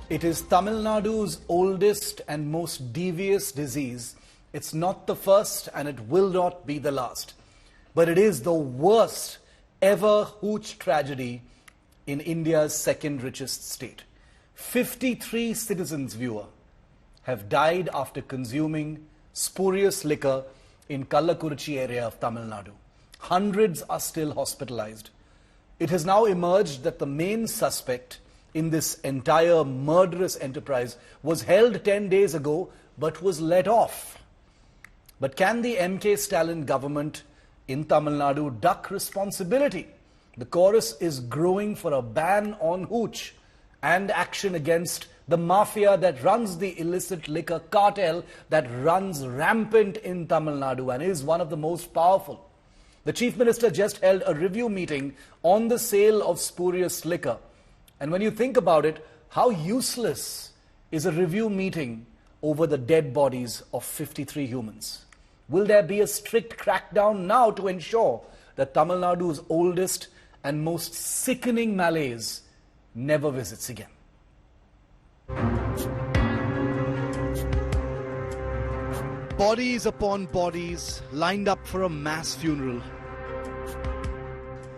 It is Tamil Nadu's oldest and most devious disease. It's not the first and it will not be the last. But it is the worst ever Hooch tragedy in India's second richest state. 53 citizens, viewer, have died after consuming spurious liquor in Kallakurichi area of Tamil Nadu. Hundreds are still hospitalised. It has now emerged that the main suspect in this entire murderous enterprise was held 10 days ago but was let off. But can the MK Stalin government in Tamil Nadu duck responsibility? The chorus is growing for a ban on hooch and action against the mafia that runs the illicit liquor cartel that runs rampant in Tamil Nadu and is one of the most powerful. The Chief Minister just held a review meeting on the sale of spurious liquor. And when you think about it, how useless is a review meeting over the dead bodies of 53 humans? Will there be a strict crackdown now to ensure that Tamil Nadu's oldest and most sickening malaise never visits again? Bodies upon bodies lined up for a mass funeral.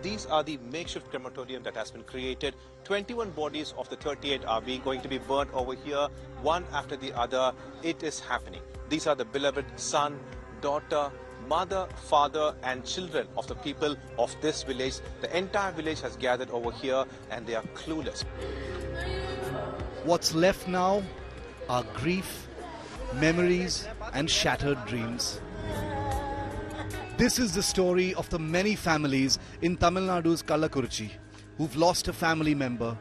These are the makeshift crematorium that has been created. 21 bodies of the 38 are going to be burnt over here, one after the other. It is happening. These are the beloved son, daughter, mother, father and children of the people of this village. The entire village has gathered over here and they are clueless. What's left now are grief, memories and shattered dreams. This is the story of the many families in Tamil Nadu's Kallakurichi who've lost a family member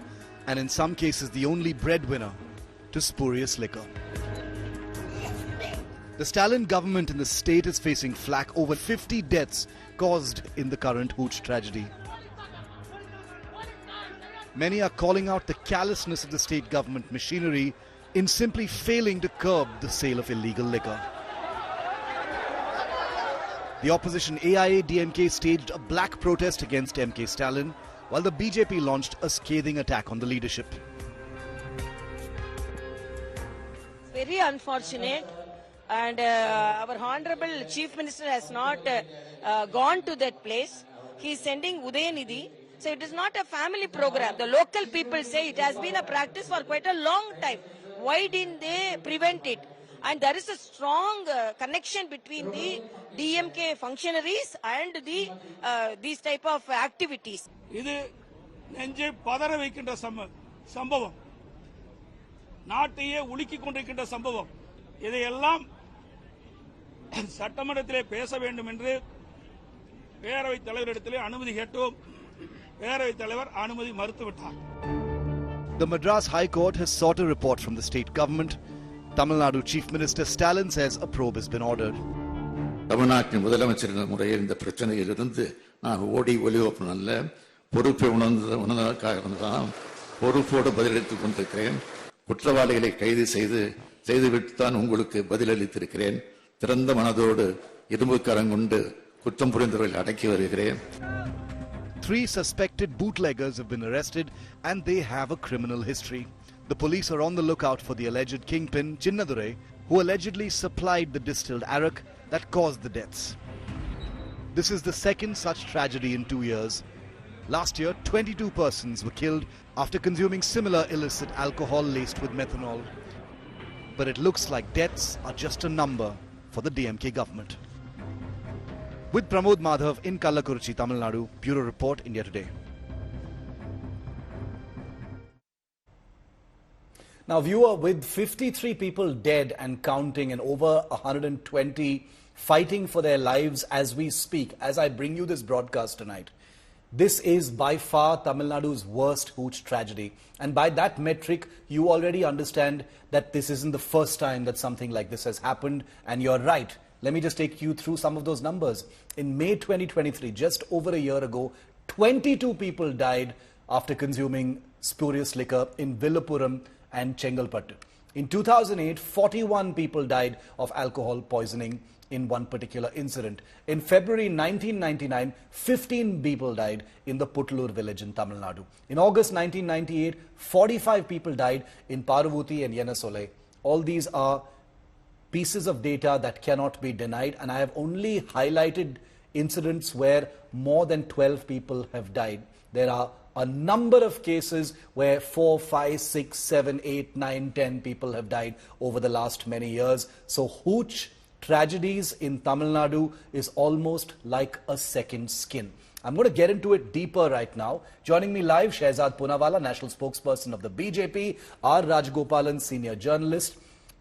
and in some cases the only breadwinner to spurious liquor. The Stalin government in the state is facing flack over 50 deaths caused in the current Hooch tragedy. Many are calling out the callousness of the state government machinery in simply failing to curb the sale of illegal liquor. The opposition AIA-DMK staged a black protest against MK Stalin, while the BJP launched a scathing attack on the leadership. Very unfortunate, and our Honorable Chief Minister has not gone to that place. He is sending Udayanidhi. So it is not a family program. The local people say it has been a practice for quite a long time. Why didn't they prevent it? And there is a strong connection between the DMK functionaries and these type of activities. இது நெஞ்சை பதற வைக்கின்ற சம்பவம், நாட்டையே உலுக்கிக் கொண்டிருக்கின்ற சம்பவம். இதையெல்லாம் சட்டமன்றத்திலே பேச வேண்டும் என்று பேரவைத் தலைவரிடத்திலே அனுமதி கேட்டோம். பேரவைத் தலைவர் அனுமதி மறுத்துவிட்டார். The Madras High Court has sought a report from the state government. Tamil Nadu Chief Minister Stalin says a probe has been ordered. தமிழ்நாட்டின் முதலமைச்சர் முறையில் இந்த பிரச்சனையிலிருந்து நான் ஓடி ஒளிவப்பன் அல்ல, பொறுப்பை உணர்ந்ததற்காக தான் பொறுப்போடு பதிலளித்துக் கொண்டிருக்கிறேன். குற்றவாளிகளை கைது செய்துவிட்டு தான் உங்களுக்கு பதிலளித்திருக்கிறேன். திறந்த மனதோடு இரும்பு கரங்கொண்டு குற்றம் புரிந்தவர்களை அடக்கி வருகிறேன். 3 suspected bootleggers have been arrested and they have a criminal history. The police are on the lookout for the alleged kingpin, Chinnadure, who allegedly supplied the distilled arak that caused the deaths. This is the second such tragedy in 2 years. Last year, 22 persons were killed after consuming similar illicit alcohol laced with methanol. But it looks like deaths are just a number for the DMK government. With Pramod Madhav in Kallakurichi, Tamil Nadu, Bureau Report, India Today. Now, viewer, with 53 people dead and counting and over 120 fighting for their lives as we speak, as I bring you this broadcast tonight, this is by far Tamil Nadu's worst Hooch tragedy. And by that metric, you already understand that this isn't the first time that something like this has happened. And you're right. Let me just take you through some of those numbers. In May 2023, just over a year ago, 22 people died after consuming spurious liquor in Villupuram and Chengalpattu. In 2008, 41 people died of alcohol poisoning in one particular incident. In February 1999, 15 people died in the Putlur village in Tamil Nadu. In August 1998, 45 people died in Paravuti and Yenasole. All these are pieces of data that cannot be denied, and I have only highlighted incidents where more than 12 people have died. There are a number of cases where 4, 5, 6, 7, 8, 9, 10 people have died over the last many years. So Hooch tragedies in Tamil Nadu is almost like a second skin. I'm going to get into it deeper right now. Joining me live, Shehzad Poonawalla, national spokesperson of the BJP, R. Rajgopalan, senior journalist,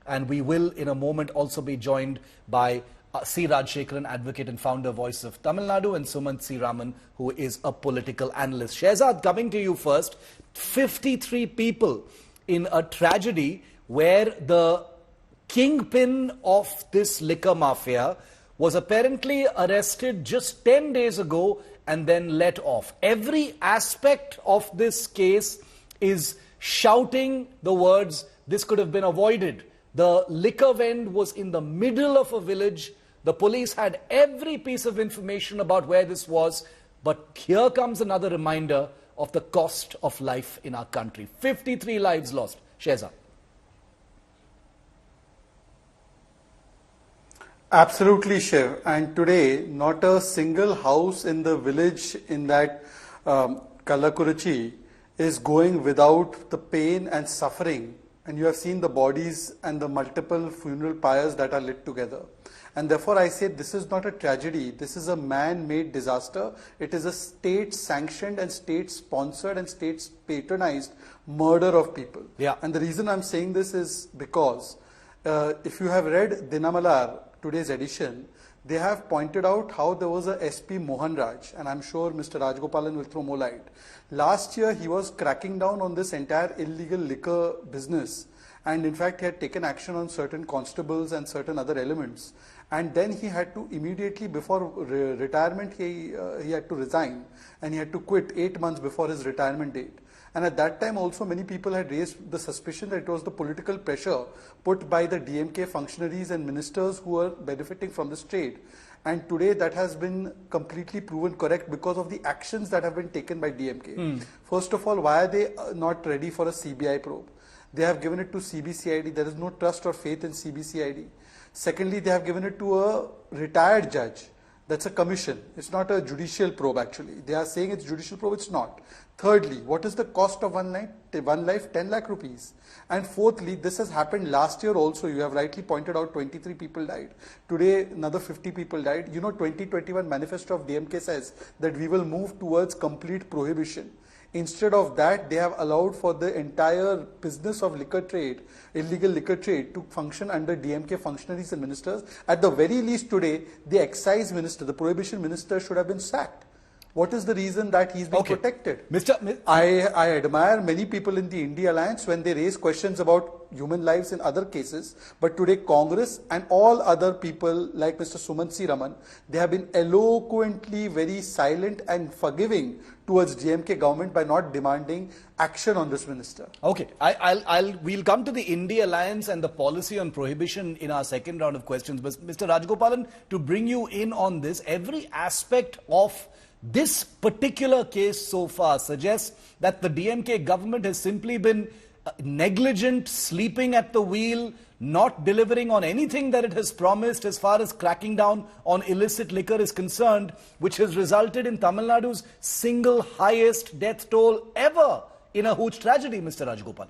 and we will in a moment also be joined by C. Rajshekharan, advocate and founder, Voice of Tamil Nadu, and Sumant C. Raman, who is a political analyst. Shehzad, coming to you first. 53 people in a tragedy where the kingpin of this liquor mafia was apparently arrested just 10 days ago and then let off. Every aspect of this case is shouting the words, this could have been avoided. The liquor vend was in the middle of a village. The police had every piece of information about where this was. But here comes another reminder of the cost of life in our country. 53 lives lost. Shehzad. Absolutely, Shiv. And today, not a single house in the village in that Kallakurichi is going without the pain and suffering. And you have seen the bodies and the multiple funeral pyres that are lit together. And therefore, I say this is not a tragedy. This is a man-made disaster. It is a state-sanctioned and state-sponsored and state-patronized murder of people. Yeah. And the reason I'm saying this is because if you have read Dinamalar, today's edition, they have pointed out how there was a SP Mohan Raj, and I'm sure Mr. Rajgopalan will throw more light. Last year, he was cracking down on this entire illegal liquor business. And in fact, he had taken action on certain constables and certain other elements. And then he had to immediately, before retirement, he had to resign. And he had to quit 8 months before his retirement date. And at that time also many people had raised the suspicion that it was the political pressure put by the DMK functionaries and ministers who were benefiting from this trade. And today that has been completely proven correct because of the actions that have been taken by DMK. First of all, why are they not ready for a CBI probe? They have given it to CBCID. There is no trust or faith in CBCID. Secondly, they have given it to a retired judge. That's a commission. It's not a judicial probe actually. They are saying it's judicial probe, it's not. Thirdly, what is the cost of one life? 10 lakh rupees. And fourthly, this has happened last year also. You have rightly pointed out 23 people died. Today, another 50 people died. You know, 2021 manifesto of DMK says that we will move towards complete prohibition. Instead of that, they have allowed for the entire business of liquor trade, illegal liquor trade, to function under DMK functionaries and ministers. At the very least today, the excise minister, the prohibition minister should have been sacked. What is the reason that he's been protected? I admire many people in the India Alliance when they raise questions about human lives in other cases. But today Congress and all other people like Mr. Sumant C. Raman, they have been eloquently very silent and forgiving towards DMK government by not demanding action on this minister. Okay, we'll come to the India Alliance and the policy on prohibition in our second round of questions. But Mr. Rajgopalan, to bring you in on this, every aspect of this particular case so far suggests that the DMK government has simply been negligent, sleeping at the wheel, not delivering on anything that it has promised as far as cracking down on illicit liquor is concerned, which has resulted in Tamil Nadu's single highest death toll ever in a Hooch tragedy, Mr. Rajgopalan.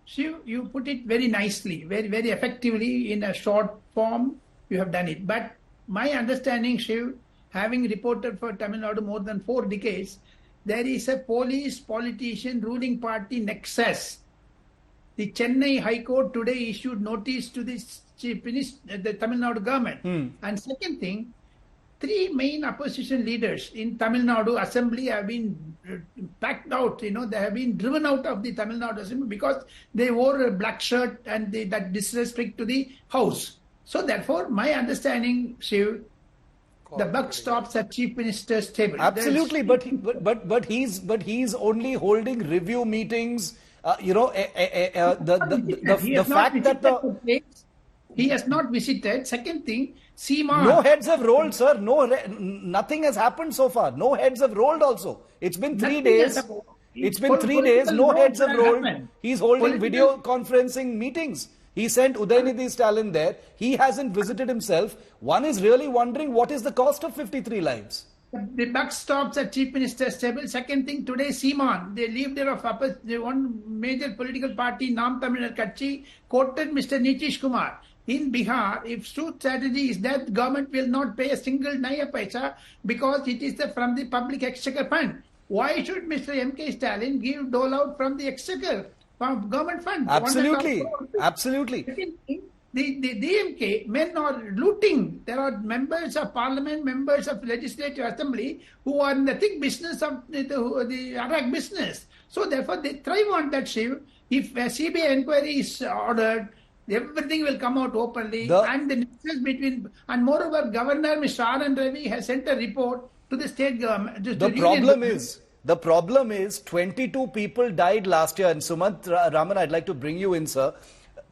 Shiv, you put it very nicely, very, very effectively in a short form. You have done it. But my understanding, Shiv, having reported for Tamil Nadu more than 4 decades, there is a police, politician, ruling party nexus. The Chennai High Court today issued notice to the Chief Minister, the Tamil Nadu government. And second thing, 3 main opposition leaders in Tamil Nadu Assembly have been packed out. You know, they have been driven out of the Tamil Nadu Assembly because they wore a black shirt and that disrespect to the House. So therefore, my understanding, Shiv, the buck stops at Chief Minister's table. Absolutely, but he's only holding review meetings. The fact that He has not visited. Second thing, Seema. No heads have rolled, sir. Nothing has happened so far. No heads have rolled also. It's been 3 days. It's been 3 days. No heads have rolled. He's holding video conferencing meetings. He sent Udayanidhi Stalin there. He hasn't visited himself. One is really wondering what is the cost of 53 lives. The buck stops at Chief Minister's table. Second thing, today Seeman, the leader of one major political party, Naam Tamil Katchi, quoted Mr. Nitish Kumar. In Bihar, if truth strategy is that government will not pay a single naya paisa because it is from the public exchequer fund. Why should Mr. M.K. Stalin give dole out from the exchequer, from government fund? Absolutely. Absolutely. The DMK men are looting. There are members of parliament, members of legislative assembly who are in the thick business of the Iraq business. So therefore they thrive on that, Shiv. If a CBI inquiry is ordered, everything will come out openly. And the nexus between, and moreover, Governor Mr. R.N. Ravi has sent a report to the state government. The problem is 22 people died last year. And Sumant Raman, I'd like to bring you in, sir.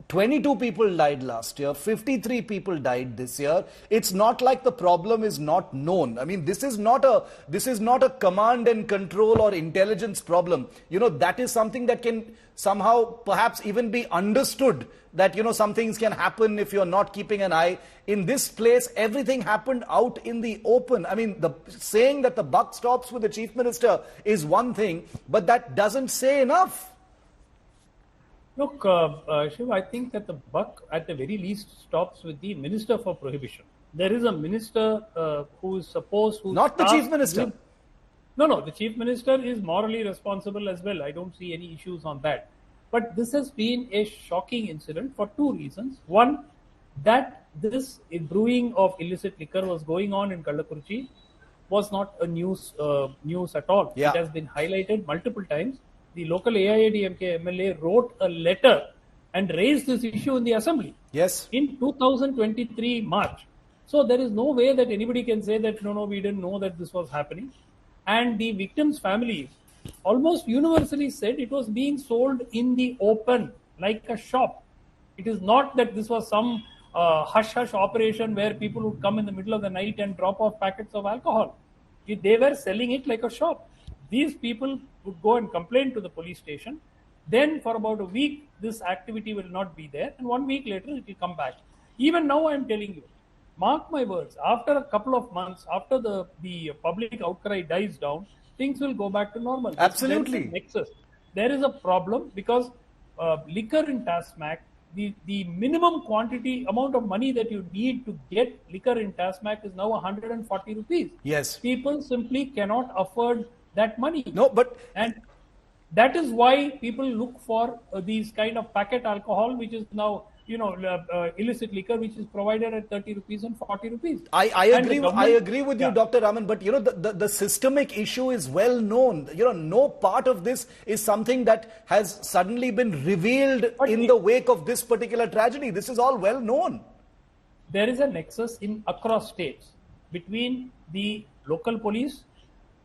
22 people died last year, 53 people died this year. It's not like the problem is not known. I mean, this is not a command and control or intelligence problem. You know, that is something that can somehow perhaps even be understood, that, you know, some things can happen if you're not keeping an eye. In this place, everything happened out in the open. I mean, saying that the buck stops with the chief minister is one thing, but that doesn't say enough. Look, Shiv, I think that the buck at the very least stops with the Minister for Prohibition. There is a minister who is supposed to... Not the Chief Minister. No, the Chief Minister is morally responsible as well. I don't see any issues on that. But this has been a shocking incident for two reasons. One, that this brewing of illicit liquor was going on in Kallakurichi was not a news at all. Yeah. It has been highlighted multiple times. The local AIADMK MLA wrote a letter and raised this issue in the assembly. Yes. In 2023 March. So there is no way that anybody can say that no, we didn't know that this was happening. And the victims' families almost universally said it was being sold in the open, like a shop. It is not that this was some hush-hush operation where people would come in the middle of the night and drop off packets of alcohol. They were selling it like a shop. These people would go and complain to the police station. Then for about a week, this activity will not be there. And 1 week later, it will come back. Even now, I am telling you, mark my words, after a couple of months, after the public outcry dies down, things will go back to normal. Absolutely. There is a problem because liquor in TASMAC, the minimum quantity amount of money that you need to get liquor in TASMAC is now 140 rupees. Yes. People simply cannot afford that money. No, but... And that is why people look for these kind of packet alcohol, which is now, illicit liquor, which is provided at 30 rupees and 40 rupees. I agree with you, Dr. Raman, but the systemic issue is well known. No part of this is something that has suddenly been revealed in the wake of this particular tragedy. This is all well known. There is a nexus across states between the local police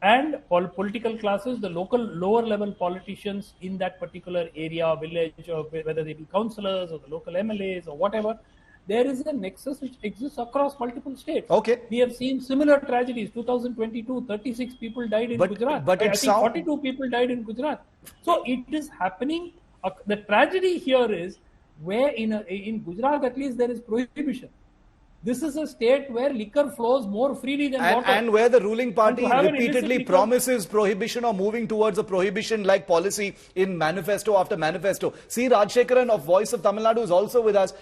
and political classes, the local lower level politicians in that particular area, village, or whether they be councillors or the local MLAs or whatever, there is a nexus which exists across multiple states. Okay. We have seen similar tragedies. 2022, 36 people died in Gujarat. But I think 42 people died in Gujarat. So it is happening. The tragedy here is where in Gujarat at least there is prohibition. This is a state where liquor flows more freely than water. And where the ruling party repeatedly promises prohibition or moving towards a prohibition-like policy in manifesto after manifesto. See, Rajshekaran of Voice of Tamil Nadu is also with us.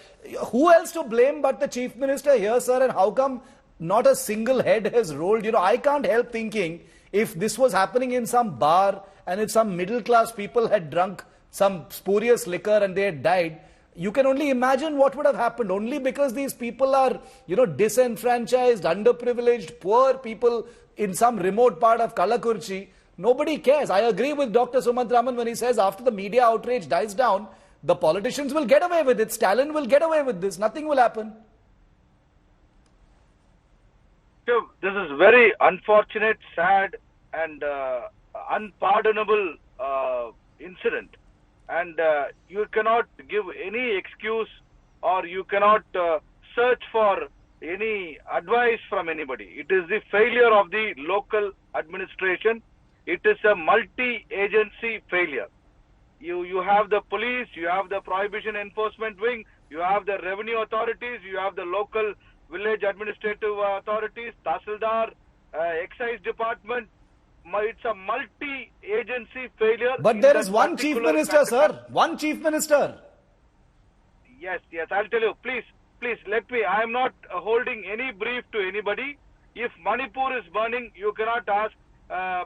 Who else to blame but the Chief Minister here, sir? And how come not a single head has rolled? I can't help thinking if this was happening in some bar and if some middle-class people had drunk some spurious liquor and they had died, you can only imagine what would have happened. Only because these people are, disenfranchised, underprivileged, poor people in some remote part of Kallakurichi. Nobody cares. I agree with Dr. Sumant Raman when he says after the media outrage dies down, the politicians will get away with it. Stalin will get away with this. Nothing will happen. So this is very unfortunate, sad, and unpardonable incident. And you cannot give any excuse or you cannot search for any advice from anybody. It is the failure of the local administration. It is a multi-agency failure. You have the police, you have the prohibition enforcement wing, you have the revenue authorities, you have the local village administrative authorities, Tahsildar, excise department. It's a multi-agency failure. But there is one chief minister, sir. One chief minister. Yes, I'll tell you. Please, let me. I am not holding any brief to anybody. If Manipur is burning, you cannot ask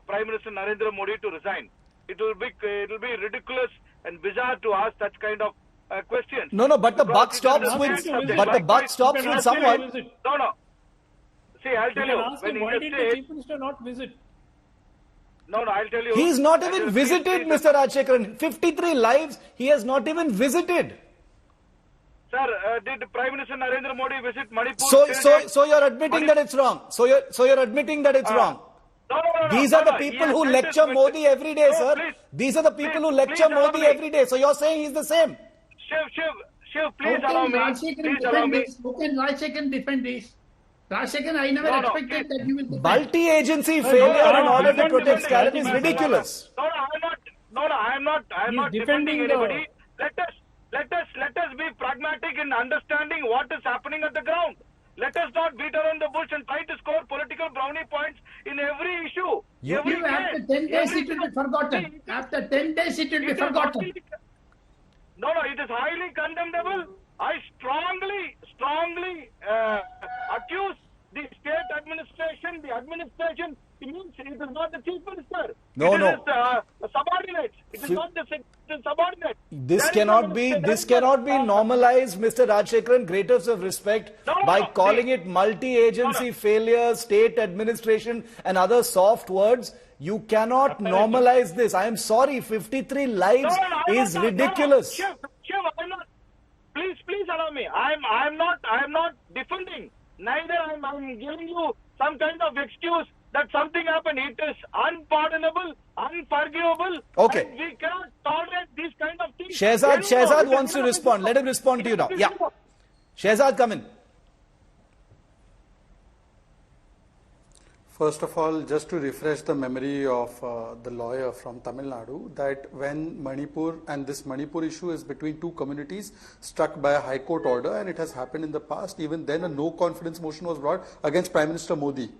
Prime Minister Narendra Modi to resign. It will be ridiculous and bizarre to ask such kind of questions. No, but the buck stops with someone. No. See, I'll tell you. Why did the chief minister not visit? No, I'll tell you. He's not even visited, Mr. Rajshekharan. 53 lives, he has not even visited. Sir, did Prime Minister Narendra Modi visit Manipur? So you're admitting that it's wrong. So you're admitting that it's wrong. No. These are the people who lecture Modi every day, sir. These are the people who lecture Modi every day. So you're saying he's the same. Shiv, please allow me. Please allow me. How can Rajshekharan defend this? Rajshekharan, I never expected that you will defend. Multi-agency failure in order to protect Scarab is ridiculous. No, I'm not defending anybody. Let us be pragmatic in understanding what is happening at the ground. Let us not beat around the bush and try to score political brownie points in every issue. After 10 days it will be forgotten. After 10 days it will be forgotten. No, it is highly condemnable. I strongly accuse the state administration, the administration. It means it is not the chief minister. No. It is subordinate. It is not the subordinate. This cannot be normalized, Mr. Rajshekharan. Greatest of respect by calling it multi-agency failure, state administration, and other soft words. You cannot normalize this. I am sorry. 53 lives is ridiculous. Shiv, I'm not. Please allow me. I'm not defending. Neither I'm giving you some kind of excuse that something happened. It is unpardonable, unforgivable. Okay. And we cannot tolerate these kind of things. Shehzad wants to respond. Let him respond to you now. Yeah. Shehzad, come in. First of all, just to refresh the memory of the lawyer from Tamil Nadu, that when Manipur, and this Manipur issue is between two communities struck by a High Court order, and it has happened in the past, even then a no confidence motion was brought against Prime Minister Modi.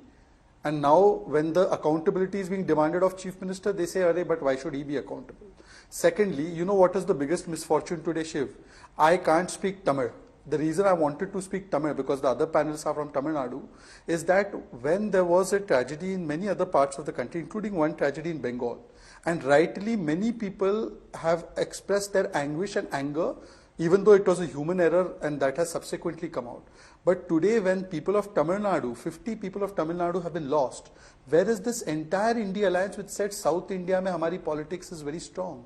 And now when the accountability is being demanded of Chief Minister, they say, "Arey, but why should he be accountable?" Secondly, you know what is the biggest misfortune today, Shiv? I can't speak Tamil. The reason I wanted to speak Tamil, because the other panelists are from Tamil Nadu, is that when there was a tragedy in many other parts of the country, including one tragedy in Bengal, and rightly many people have expressed their anguish and anger, even though it was a human error and that has subsequently come out. But today when people of Tamil Nadu, 50 people of Tamil Nadu have been lost, where is this entire India alliance which said South India mein hamari politics is very strong?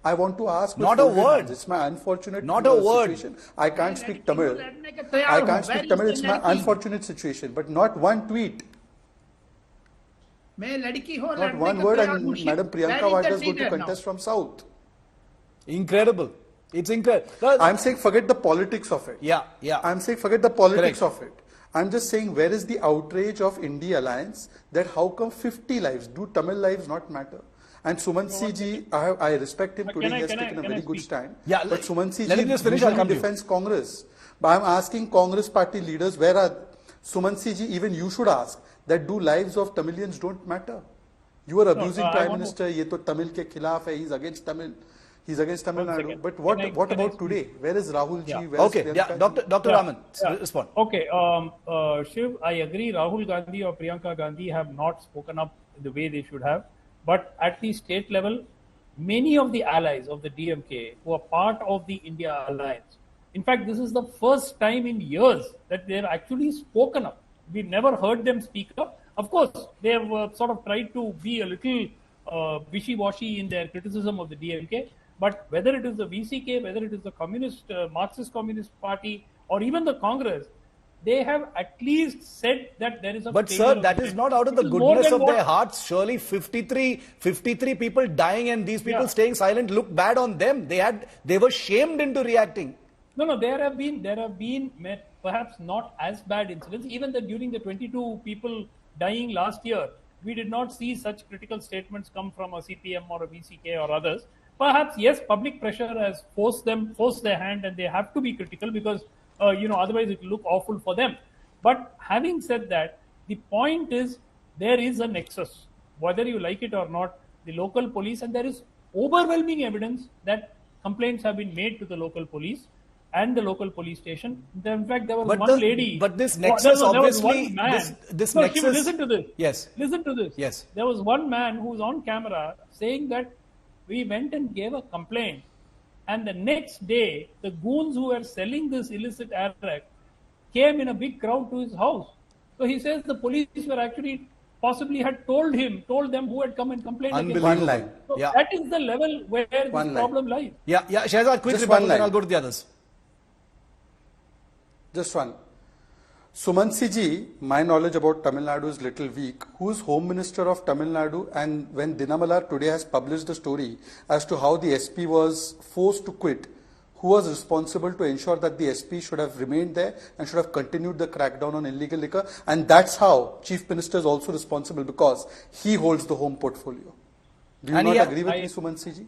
I want to ask. Not a word. It's my unfortunate situation. I can't speak Tamil. I can't speak Tamil. It's my unfortunate situation. But not one tweet. Not one word. And Madam Priyanka Vadra is going to contest from South. Incredible. It's incredible. I'm saying forget the politics of it. Yeah. I'm saying forget the politics of it. I'm just saying where is the outrage of India Alliance that how come 50 lives? Do Tamil lives not matter? And Sumansi ji, I respect him today, he has taken a very good stand. Yeah, but Sumansi ji usually defends Congress. But I'm asking Congress party leaders, where are Sumansi ji, even you should ask, that do lives of Tamilians don't matter? You are abusing Prime Minister, ye to Tamil ke khilaf hai, he's against Tamil. He's against Tamil Nadu. But what about today? Where is Rahul ji? Where is Priyanka? Dr. Raman, respond. Okay, Shiv, I agree. Rahul Gandhi or Priyanka Gandhi have not spoken up the way they should have. But at the state level, many of the allies of the DMK who are part of the India alliance, in fact, this is the first time in years that they're actually spoken up. We've never heard them speak up. Of course, they have sort of tried to be a little wishy-washy in their criticism of the DMK. But whether it is the VCK, whether it is the Marxist Communist Party, or even the Congress, they have at least said that there is a... But sir, that is not out of the goodness of their hearts. Surely 53 people dying and these people staying silent look bad on them. They were shamed into reacting. No, there have been perhaps not as bad incidents. Even during the 22 people dying last year, we did not see such critical statements come from a CPM or a VCK or others. Perhaps yes, public pressure has forced their hand, and they have to be critical because otherwise it will look awful for them. But having said that, the point is there is a nexus, whether you like it or not. The local police, and there is overwhelming evidence that complaints have been made to the local police and the local police station. In fact, there was one lady. But this nexus, obviously, this no, nexus. Shiv, listen to this. Yes. Listen to this. Yes. There was one man who was on camera saying that we went and gave a complaint, and the next day, the goons who were selling this illicit arak came in a big crowd to his house. So he says the police were actually possibly had told them who had come and complained against One him. line. So that is the level where this problem lies. Yeah, Shehzad, quick Just rebuttal, one then line. I'll go to the others. Just one. Sumansi ji, my knowledge about Tamil Nadu is little weak. Who is Home Minister of Tamil Nadu? And when Dinamalar today has published a story as to how the SP was forced to quit, who was responsible to ensure that the SP should have remained there and should have continued the crackdown on illegal liquor? And that's how Chief Minister is also responsible, because he holds the home portfolio. Do you not agree with me, Sumansi ji?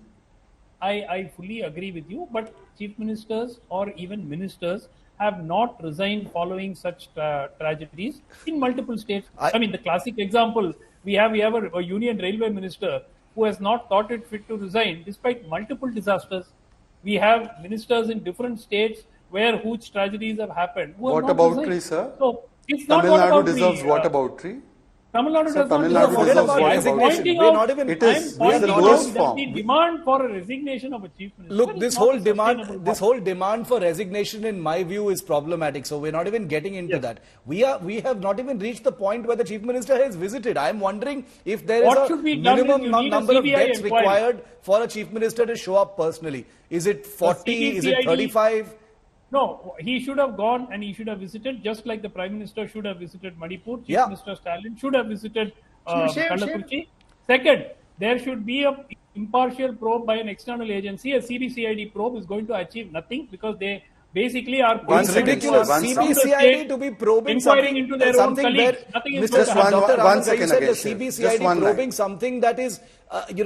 I fully agree with you, but chief ministers or even ministers have not resigned following such tragedies in multiple states. I mean, the classic example, we have a union railway minister who has not thought it fit to resign despite multiple disasters. We have ministers in different states where Hooch tragedies have happened. Whataboutery, sir. So it's not Tamil Nadu whataboutery. deserves whataboutery. Tamil Nadu does Tamil not Nadu deserve deserves whataboutery. We're not even. It is I'm pointing the out lowest that form. the demand for a resignation of a chief minister. Look, is this not whole a sustainable one. demand for resignation, in my view, is problematic. So we're not even getting into that. We have not even reached the point where the chief minister has visited. I'm wondering if there What is should a be done is minimum you need a number of CBI deaths inquiry. required for a chief minister to show up personally. Is it 40? Is it 35? No, he should have gone and he should have visited, just like the Prime Minister should have visited Manipur. Chief Minister Stalin should have visited Kallakurichi. Second, there should be a impartial probe by an external agency. A CBCID probe is going to achieve nothing because they basically are It's ridiculous. CBCID to be probing inquiring into their own something colleagues. where Nothing is Mr. going to happen. Dr. one Raman second said again, the Shiv. CBCID Just one probing line. something that is, happening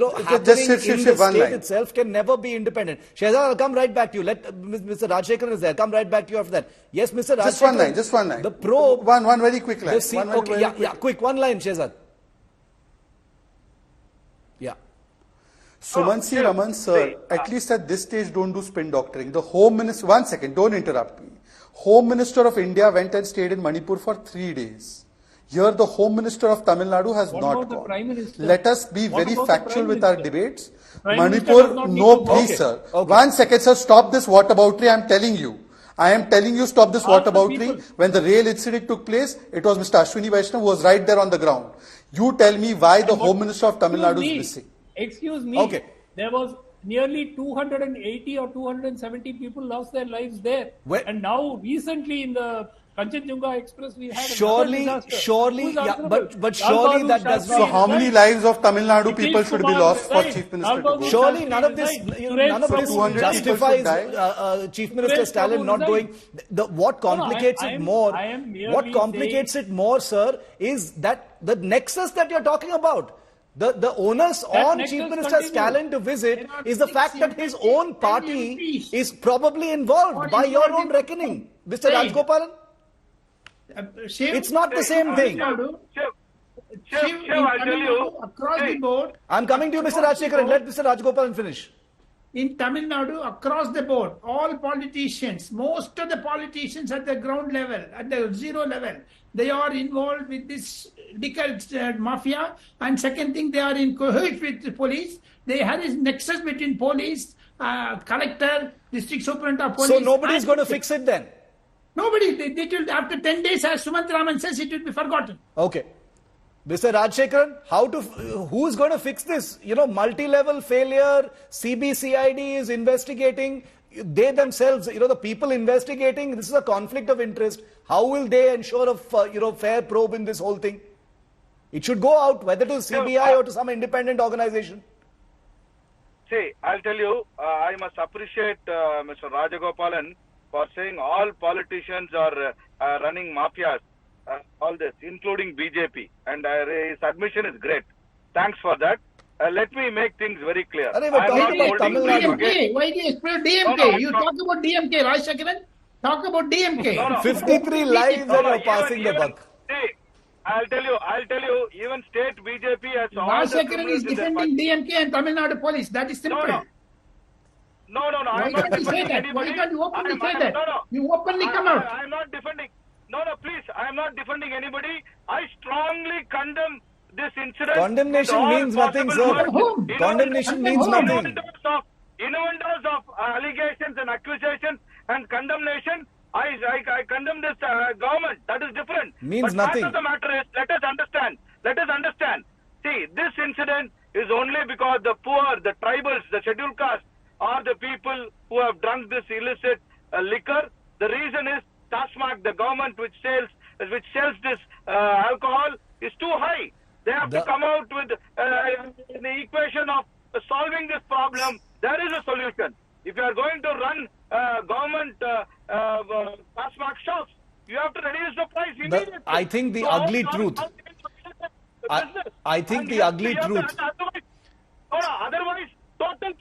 Shiv, in the one state line. itself can never be independent. Shehzad, I'll come right back to you. Mr. Rajshekharan is there. Come right back to you after that. Yes, Mr. Rajshekharan. Just one line. The probe. One very quick line. Quick. One line, Shehzad. Yeah. Sumansi Raman, sir, at least at this stage, don't do spin doctoring. The Home Minister, one second, don't interrupt me. Home Minister of India went and stayed in Manipur for 3 days. Here, the Home Minister of Tamil Nadu has What not about the gone. Prime Minister? Let us be What very about the factual Prime with our Minister? debates. Prime Minister Manipur, does not need no, to go. please, Okay. sir. Okay. 1 second, sir, stop this whataboutery. I am telling you. I am telling you, stop this Ask the whataboutery. people. When the rail incident took place, it was Mr. Ashwini Vaishnav who was right there on the ground. You tell me why the Home Minister of Tamil Nadu is missing. Excuse me. Okay. There was nearly 280 or 270 people lost their lives there. And now, recently in the Kanchenjunga Express, we had Surely, another disaster. surely, Who's yeah, answerable? but surely Lal that Bahadur does Shastri So how many resigned. lives of Tamil Nadu people Nitish should be Kumar lost for resigned. Chief Minister Lal to Bahadur go? Surely Shastri none of this, resigned. none of Suresh this Prabhu people justifies should die. Chief Minister Suresh Stalin Prabhu not resigned. going. What complicates I it am more? merely What complicates it more, sir, is that the nexus that you're talking about. The onus on nexus Chief Minister continues. Stalin to visit There are is the 6 fact that his own party MPs. is probably involved Or by your involved own in- reckoning, Mr. Right. Rajgopalan. Shiv, It's not the same thing. Shiv, in I'll tell Tamil you. Nadu, across the board, I'm coming to you, Mr. Rajshekharan. Let Mr. Rajgopalan finish. in Tamil Nadu, across the board, all politicians, most of the politicians at the ground level, at the zero level, they are involved with this liquor mafia. And second thing, they are in cahoots with the police. They have this nexus between police, collector, district superintendent of police. So nobody's and- going to fix it then. Nobody. They will, after 10 days, as Sumant Raman says, it will be forgotten. Okay. Mr. Rajshekharan, who's going to fix this? Multi-level failure, CBCID is investigating, they themselves, the people investigating, this is a conflict of interest. How will they ensure a fair probe in this whole thing? It should go out, whether to CBI or to some independent organization. See, I'll tell you, I must appreciate Mr. Rajagopalan for saying all politicians are running mafias, all this, including BJP. And his admission is great. Thanks for that. Let me make things very clear. Arey, we're talking about Tamil Nadu. DMK. Why do you explain DMK? No, You talk about DMK, Rajshekaran. Talk about DMK. No, no. 53 lives and you're passing the buck. See, I'll tell you, even state BJP has all the Rajshekaran criminals is in their defending party. DMK and Tamil Nadu police. That is simple. No. Why I'm not can't you say defending that? Why anybody. can't you openly say I'm- that? No. You openly come out. I'm not defending. No, please. I'm not defending anybody. I strongly condemn this incident. Condemnation with all means nothing, possible sir. words. Whom? Condemnation means nothing. Innuendos of allegations and accusations and condemnation. I condemn this government. That is different. Means but nothing. Fact of the matter is, let us understand. See, this incident is only because the poor, the tribals, the scheduled caste are the people who have drunk this illicit liquor. The reason is TASMAC, the government which sells this alcohol, is too high. They have to come out with the equation of solving this problem. There is a solution. If you are going to run government TASMAC shops, you have to reduce the price immediately. I think the ugly truth. I think the ugly truth. Otherwise, total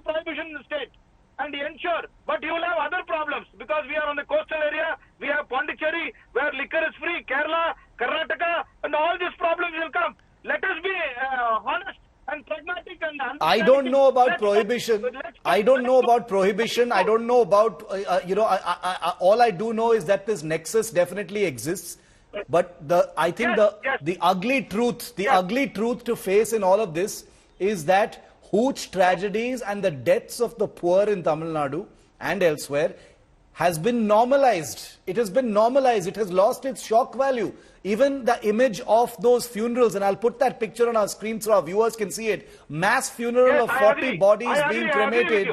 prohibition in the state, and ensure. But you will have other problems because we are on the coastal area. We have Pondicherry where liquor is free, Kerala, Karnataka, and all these problems will come. Let us be honest and pragmatic and I don't know about prohibition. I don't know about prohibition. I don't know about, all I do know is that this nexus definitely exists. But I think the ugly truth to face in all of this is that Hooch tragedies and the deaths of the poor in Tamil Nadu and elsewhere has been normalized. It has been normalized. It has lost its shock value. Even the image of those funerals, and I'll put that picture on our screen so our viewers can see it, mass funeral of 40 bodies being cremated,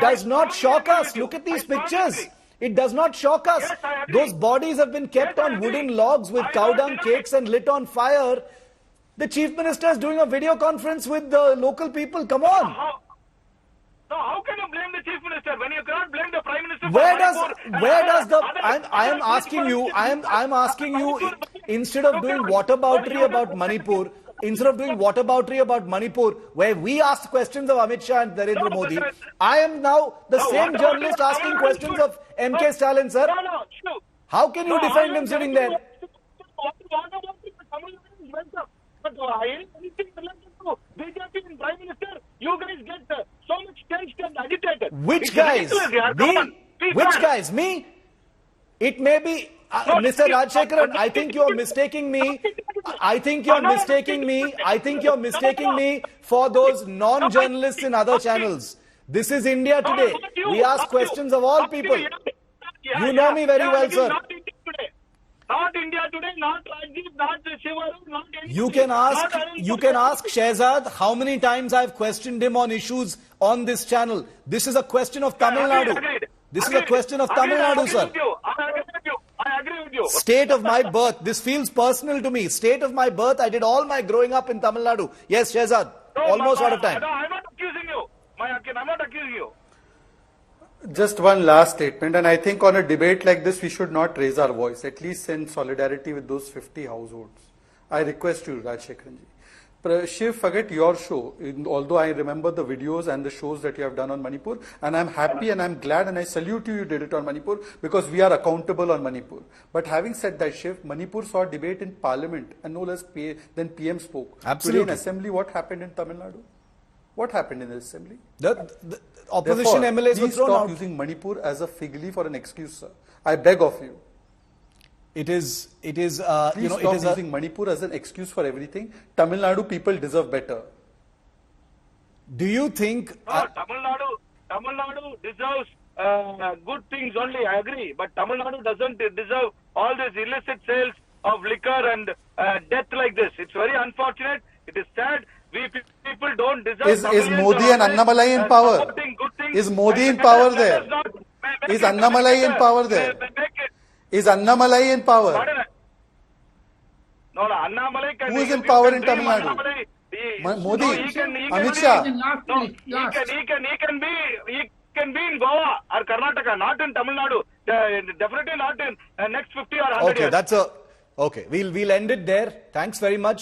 does not shock us. Look at these pictures. It does not shock us. Those bodies have been kept on wooden logs with cow dung cakes and lit on fire. The Chief Minister is doing a video conference with the local people. Come on. How can you blame the Chief Minister when you cannot blame the Prime Minister? I am asking you, instead of doing whataboutery about Manipur, where we asked questions of Amit Shah and Narendra Modi, I am now the same journalist asking questions of MK Stalin, sir. How can you defend him sitting there? But anything related to BJP and Prime Minister, you guys get so much tensed and agitated. Which guys? Which guys? Me? It may be Mr. Rajshekaran. I think you're mistaking me. I think you're mistaking me for those non-journalists in other channels. This is India today. We ask questions of all people. You know me very well, sir. Not India today, not Rajdeep, not Shiv, not any. You can ask Shehzad how many times I've questioned him on issues on this channel. This is a question of Tamil Nadu. This is a question of Tamil Nadu, sir. I agree with you. State of my birth. This feels personal to me. State of my birth. I did all my growing up in Tamil Nadu. Yes, Shehzad. Almost out of time. No, I'm not accusing you. I'm not accusing you. Just one last statement, and I think on a debate like this, we should not raise our voice, at least in solidarity with those 50 households. I request you, Rajshekaran. Shiv, forget your show, although I remember the videos and the shows that you have done on Manipur, and I'm happy and I'm glad and I salute you did it on Manipur, because we are accountable on Manipur. But having said that, Shiv, Manipur saw a debate in Parliament, and no less then PM spoke. Absolutely. Today in Assembly, what happened in Tamil Nadu? What happened in the Assembly? The opposition MLAs were thrown out. Please stop using Manipur as a fig leaf or an excuse, sir. I beg of you. Please stop using Manipur as an excuse for everything. Tamil Nadu people deserve better. Do you think... Tamil Nadu deserves good things only, I agree. But Tamil Nadu doesn't deserve all these illicit sales of liquor and death like this. It's very unfortunate. It is sad. We people don't deserve... Is Modi and Annamalai in power? Is Modi in power there? Is Annamalai in power there? Is Annamalai in power? No, Annamalai can... Who is in power in Tamil Nadu? Modi? Amit Shah? No, he can be in Goa or Karnataka, not in Tamil Nadu. Definitely not in next 50 or 100 years. Okay, we'll end it there. Thanks very much.